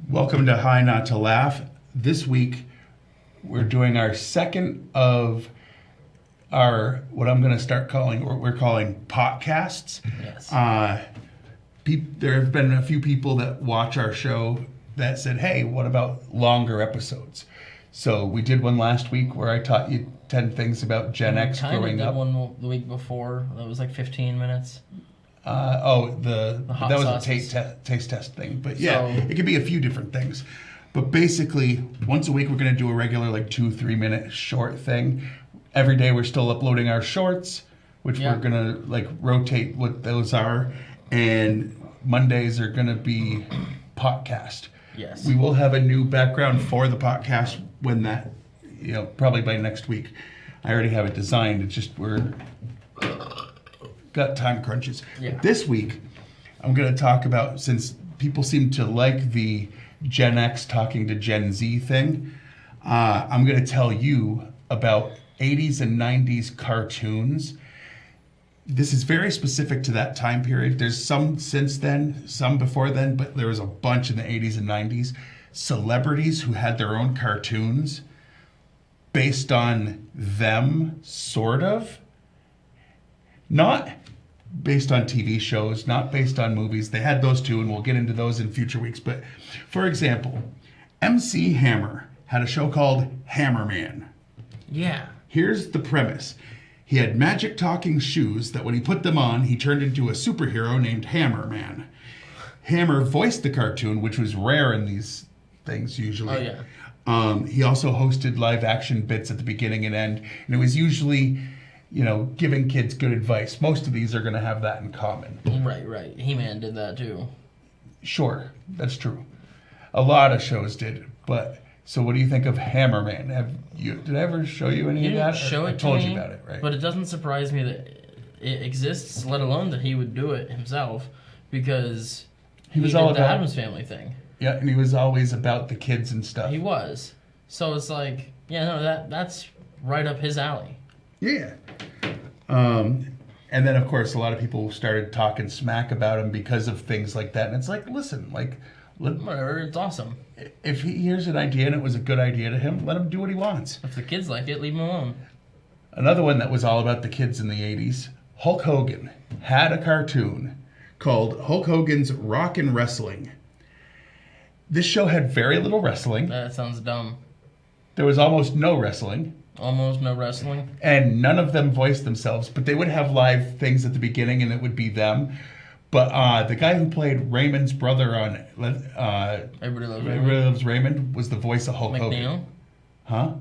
Welcome to High Not to Laugh. This week, we're doing our second of our, what I'm going to start calling, what we're calling Potcasts. Yes. There have been a few people that watch our show that said, hey, what about longer episodes? So we did one last week where I taught you 10 things about Gen X growing up. One the week before. That was like 15 minutes. That was sauces. a taste test thing. But yeah, it could be a few different things. But basically, once a week we're going to do a regular 2-3 minute short thing. Every day we're still uploading our shorts, which we're going to rotate what those are. And Mondays are going to be podcast. Yes. We will have a new background for the podcast when that, probably by next week. I already have it designed. It's just we're got time crunches. Yeah. This week, I'm going to talk about, since people seem to like the Gen X talking to Gen Z thing, I'm going to tell you about 80s and 90s cartoons. This is very specific to that time period. There's some since then, some before then, but there was a bunch in the 80s and 90s. Celebrities who had their own cartoons based on them, sort of. Not based on TV shows, not based on movies. They had those too, and we'll get into those in future weeks. But, for example, MC Hammer had a show called Hammerman. Yeah. Here's the premise. He had magic talking shoes that when he put them on, he turned into a superhero named Hammerman. Hammer voiced the cartoon, which was rare in these things usually. Oh, yeah. He also hosted live action bits at the beginning and end. And it was usually, giving kids good advice. Most of these are going to have that in common. Right. He-Man did that too. Sure, that's true. A lot of shows did. But, so what do you think of Hammerman? Did I ever show you any of that? I told you about it, right? But it doesn't surprise me that it exists, let alone that he would do it himself, because he was all did the Addams Family thing. Yeah, and he was always about the kids and stuff. He was. So it's like, that's right up his alley. Yeah. And then, of course, a lot of people started talking smack about him because of things like that. And it's like, listen, whatever, it's awesome. If he hears an idea and it was a good idea to him, let him do what he wants. If the kids like it, leave him alone. Another one that was all about the kids in the 80s, Hulk Hogan had a cartoon called Hulk Hogan's Rock and Wrestling. This show had very little wrestling. That sounds dumb. There was almost no wrestling. Almost no wrestling. And none of them voiced themselves, but they would have live things at the beginning and it would be them. But the guy who played Raymond's brother on Everybody Loves Raymond was the voice of Hulk McNeil? Hogan. Huh?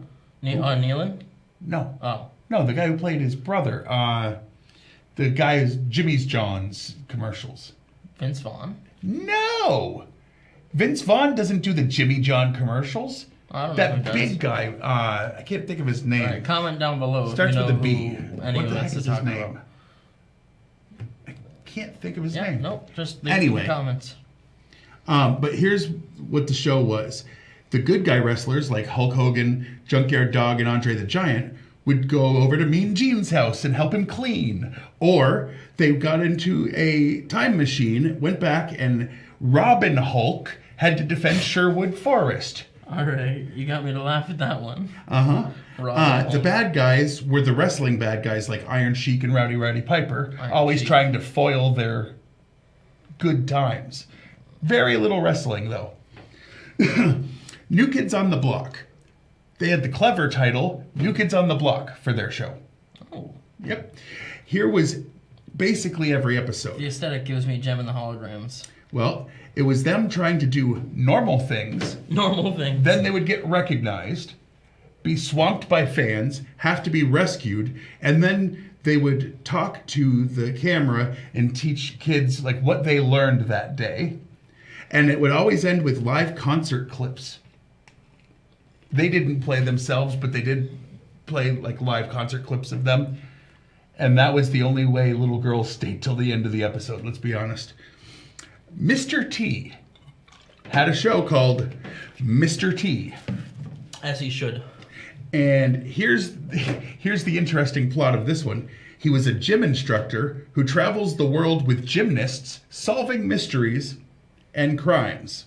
Nealon? No. Oh. No, the guy who played his brother. The guy who's Jimmy's John's commercials. Vince Vaughn? No! Vince Vaughn doesn't do the Jimmy John commercials. I don't know who That does. big guy, I can't think of his name. All right, comment down below. Starts if you with know a B. Any What of the heck us is to his talk name? about. I can't think of his Yeah, name. nope. Just leave Anyway. the comments. But here's what the show was. The good guy wrestlers like Hulk Hogan, Junkyard Dog, and Andre the Giant would go over to Mean Gene's house and help him clean. Or they got into a time machine, went back, and Robin Hulk had to defend Sherwood Forest. All right, you got me to laugh at that one. The bad guys were the wrestling bad guys like Iron Sheik and Rowdy Piper, always trying to foil their good times. Very little wrestling, though. New Kids on the Block. They had the clever title, New Kids on the Block, for their show. Oh. Yep. Here was basically every episode. The aesthetic gives me Gem and the Holograms. Well, it was them trying to do normal things. Normal things. Then they would get recognized, be swamped by fans, have to be rescued, and then they would talk to the camera and teach kids what they learned that day. And it would always end with live concert clips. They didn't play themselves, but they did play live concert clips of them. And that was the only way little girls stayed till the end of the episode, let's be honest. Mr. T had a show called Mr. T. As he should. And here's the interesting plot of this one. He was a gym instructor who travels the world with gymnasts, solving mysteries and crimes.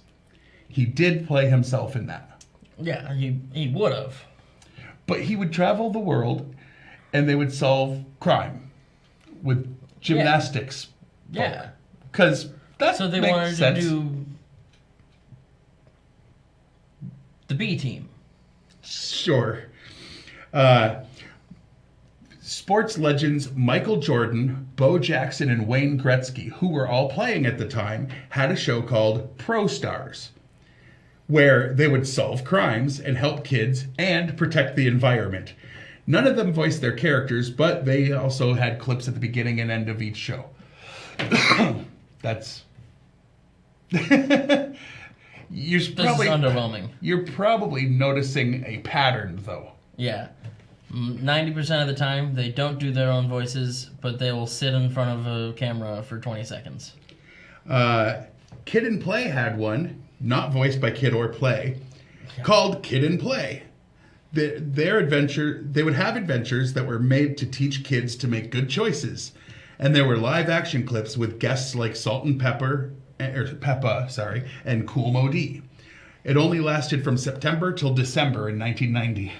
He did play himself in that. Yeah, he would have. But he would travel the world, and they would solve crime with gymnastics. Yeah. Because that So they makes wanted sense. to do the B team. Sure. Sports legends Michael Jordan, Bo Jackson, and Wayne Gretzky, who were all playing at the time, had a show called Pro Stars, where they would solve crimes and help kids and protect the environment. None of them voiced their characters, but they also had clips at the beginning and end of each show. That's... This is underwhelming. You're probably noticing a pattern, though. Yeah. 90% of the time, they don't do their own voices, but they will sit in front of a camera for 20 seconds. Kid and Play had one, not voiced by Kid or Play, called Kid and Play. They would have adventures that were made to teach kids to make good choices. And there were live action clips with guests like Salt and Peppa, and Kool Moe Dee. It only lasted from September till December in 1990.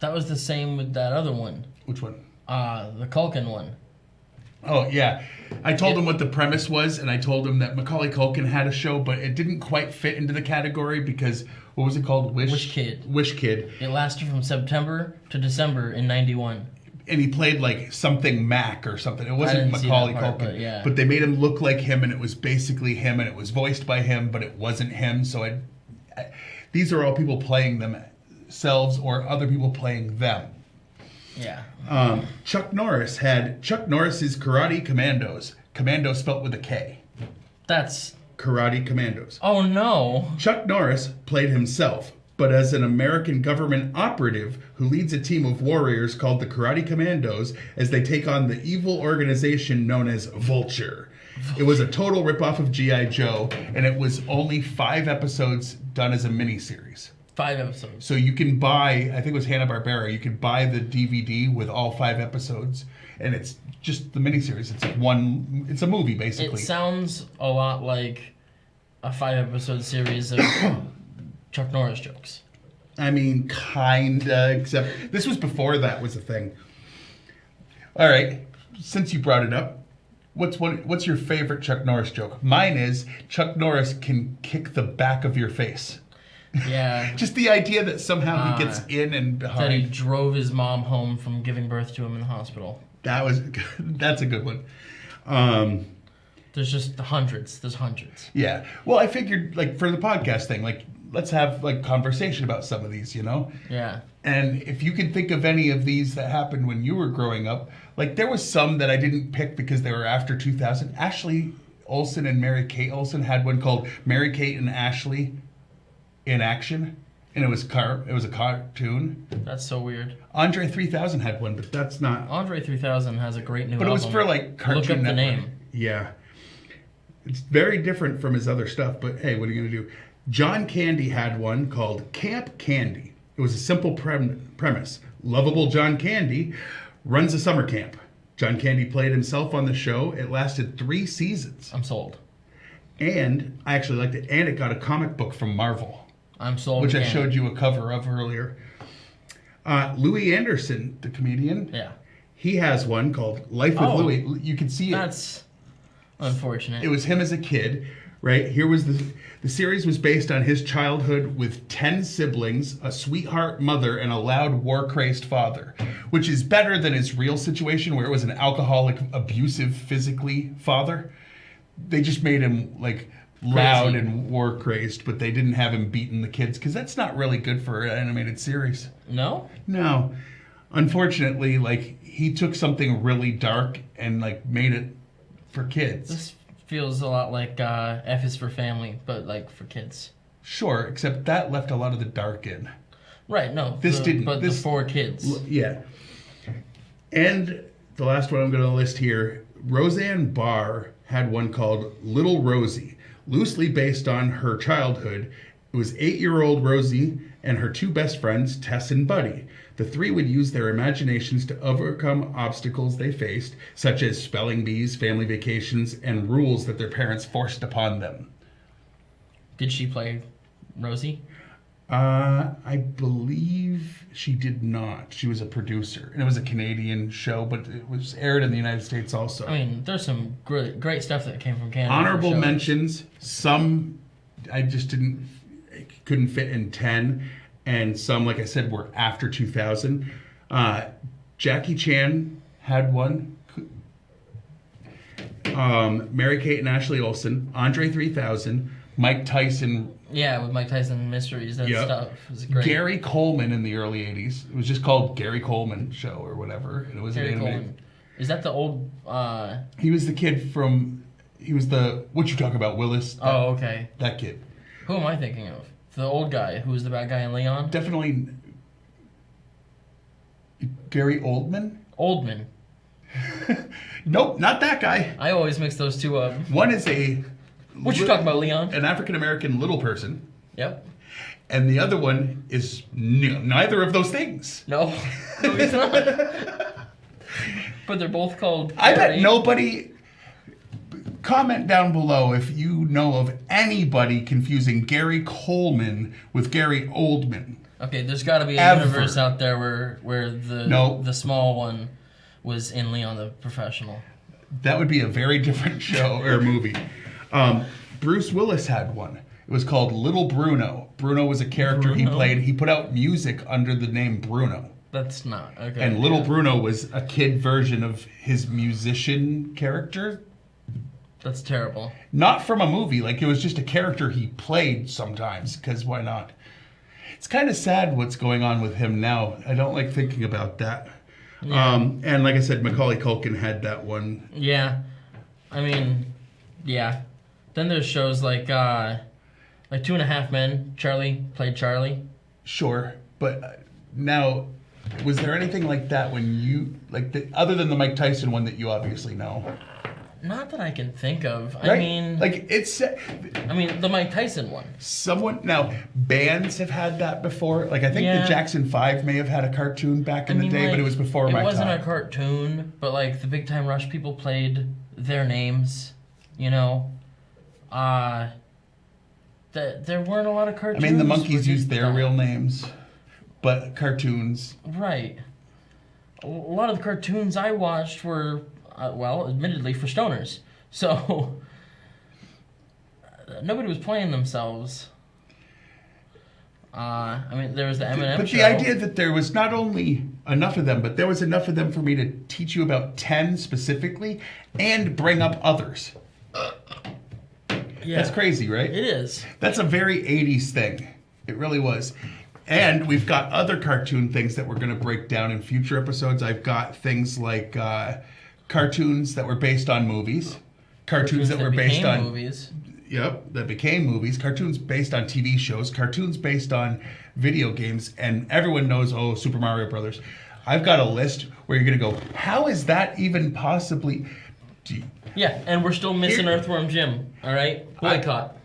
That was the same with that other one. Which one? The Culkin one. Oh, yeah. I told him what the premise was, and I told him that Macaulay Culkin had a show, but it didn't quite fit into the category because, what was it called? Wish Kid. Wish Kid. It lasted from September to December in 91. And he played like something Mac or something. It wasn't Macaulay Culkin. But they made him look like him, and it was basically him, and it was voiced by him, but it wasn't him. So these are all people playing themselves or other people playing them. Yeah. Chuck Norris had Chuck Norris's Karate Commandos. Commando spelt with a K. That's... Karate Commandos. Oh, no. Chuck Norris played himself, but as an American government operative who leads a team of warriors called the Karate Commandos as they take on the evil organization known as Vulture. It was a total ripoff of G.I. Joe, and it was only 5 episodes done as a miniseries. 5 episodes. So you can buy, I think it was Hanna-Barbera, you could buy the DVD with all 5 episodes, and it's just the miniseries. It's a movie, basically. It sounds a lot like a 5-episode series of Chuck Norris jokes. I mean, kinda, except this was before that was a thing. All right, since you brought it up, what's your favorite Chuck Norris joke? Mine is Chuck Norris can kick the back of your face. Yeah. Just the idea that somehow he gets in and behind. That he drove his mom home from giving birth to him in the hospital. That's a good one. There's just hundreds. There's hundreds. Yeah. Well, I figured, like, for the podcast thing, like, let's have, like, conversation about some of these, you know? Yeah. And if you can think of any of these that happened when you were growing up, like, there was some that I didn't pick because they were after 2000. Ashley Olsen and Mary Kate Olsen had one called Mary Kate and Ashley in Action, and it was a cartoon. That's so weird. Andre 3000 had one, but that's not... Andre 3000 has a great new album. But it was for, like, Cartoon Look up Network. the name. Yeah. It's very different from his other stuff, but hey, what are you going to do? John Candy had one called Camp Candy. It was a simple premise. Lovable John Candy runs a summer camp. John Candy played himself on the show. It lasted 3 seasons. I'm sold. And I actually liked it. And it got a comic book from Marvel. I'm sold. Which I showed you a cover of earlier. Louis Anderson, the comedian. Yeah. He has one called Life with Louis. You can see it. That's unfortunate. It was him as a kid, right? Here was the series was based on his childhood with 10 siblings, a sweetheart mother, and a loud, war-crazed father, which is better than his real situation where it was an alcoholic, abusive, physically father. They just made him, like, loud and war-crazed, but they didn't have him beating the kids, because that's not really good for an animated series. No? No. Unfortunately, like, he took something really dark and, like, made it for kids. This feels a lot like F is for Family, but, like, for kids. Sure, except that left a lot of the dark in. Right, no. This didn't. But this, the 4 kids. Yeah. And the last one I'm going to list here, Roseanne Barr had one called Little Rosie, loosely based on her childhood. It was 8-year-old Rosie and her 2 best friends, Tess and Buddy. The 3 would use their imaginations to overcome obstacles they faced, such as spelling bees, family vacations, and rules that their parents forced upon them. Did she play Rosie? I believe she did not. She was a producer, and it was a Canadian show, but it was aired in the United States also. I mean, there's some great stuff that came from Canada. Honorable mentions. Some I just couldn't fit in 10, and some, like I said, were after 2000. Jackie Chan had one. Mary-Kate and Ashley Olsen, Andre 3000, Mike Tyson. Yeah, with Mike Tyson Mysteries, that stuff was great. Gary Coleman in the early 80s. It was just called Gary Coleman Show or whatever. And it was Gary an animated. Coleman. Is that the old... He was the kid from... He was the... What you talking about, Willis? Oh, okay. That kid. Who am I thinking of? The old guy who was the bad guy in Leon? Definitely... Gary Oldman? Oldman. Nope, not that guy. I always mix those two up. One is a... What you talking about, Leon? An African-American little person. Yep. And the other one is neither of those things. No, he's not. But they're both called I bet Gary. nobody... Comment down below if you know of anybody confusing Gary Coleman with Gary Oldman. Okay, there's got to be a universe out there where the small one was in Leon the Professional. That would be a very different show or movie. Bruce Willis had one. It was called Little Bruno. Bruno was a character he played. He put out music under the name Bruno. That's not okay. And Little Bruno was a kid version of his musician character. That's terrible. Not from a movie. Like, it was just a character he played sometimes, because why not? It's kind of sad what's going on with him now. I don't like thinking about that. Yeah. And like I said, Macaulay Culkin had that one. Yeah. I mean, yeah. Then there's shows like 2.5 Men. Charlie played Charlie. Sure. But now, was there anything like that when you, other than the Mike Tyson one that you obviously know? Not that I can think of. Right? I mean... the Mike Tyson one. Now, bands have had that before. Like, I think the Jackson 5 may have had a cartoon back in the day, but it was before my time. It wasn't a cartoon, but, the Big Time Rush people played their names, you know? There weren't a lot of cartoons. I mean, the Monkees used their real names, but cartoons... Right. A lot of the cartoons I watched were... admittedly for stoners. So, nobody was playing themselves. There was the Eminem But show. the idea that there was not only enough of them, but there was enough of them for me to teach you about 10 specifically and bring up others. Yeah. That's crazy, right? It is. That's a very 80s thing. It really was. And we've got other cartoon things that we're going to break down in future episodes. I've got things like... cartoons that were based on movies, cartoons that were based on movies. Yep, that became movies. Cartoons based on TV shows. Cartoons based on video games, and everyone knows Super Mario Brothers. I've got a list where you're gonna go, how is that even possibly? Yeah, and we're still missing Earthworm Jim. All right, boycott.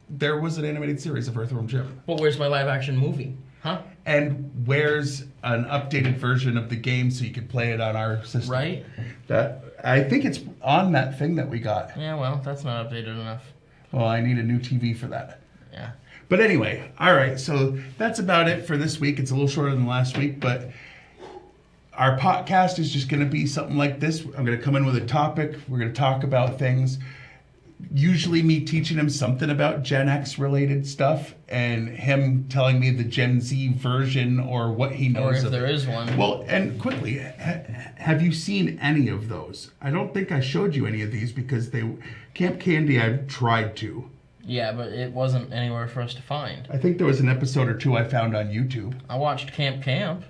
There was an animated series of Earthworm Jim. Well, where's my live action movie? Huh? And where's an updated version of the game so you could play it on our system? Right. I think it's on that thing that we got. Yeah, well, that's not updated enough. Well, I need a new TV for that. Yeah. But anyway, all right, so that's about it for this week. It's a little shorter than last week, but our podcast is just going to be something like this. I'm going to come in with a topic. We're going to talk about things. Usually me teaching him something about Gen X related stuff and him telling me the Gen Z version or what he knows. Or if there is one. Well, and quickly, have you seen any of those? I don't think I showed you any of these because Camp Candy I've tried to. Yeah, but it wasn't anywhere for us to find. I think there was an episode or two I found on YouTube. I watched Camp.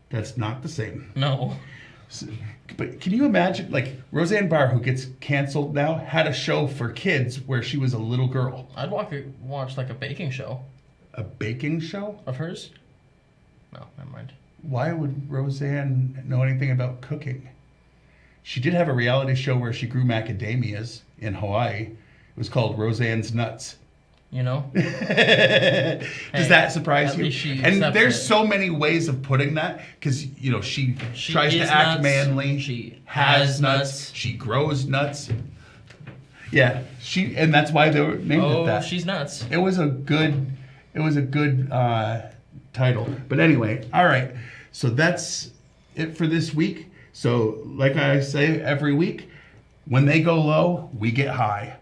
That's not the same. No. But can you imagine, Roseanne Barr, who gets canceled now, had a show for kids where she was a little girl. I'd watch a baking show. A baking show? Of hers? No, never mind. Why would Roseanne know anything about cooking? She did have a reality show where she grew macadamias in Hawaii. It was called Roseanne's Nuts. You know? Does that surprise you? And there's so many ways of putting that because, she tries to act manly. She has nuts. She grows nuts. Yeah, and that's why they were named it that. She's nuts. It was a good title. But anyway, all right. So that's it for this week. So like I say every week, when they go low, we get high.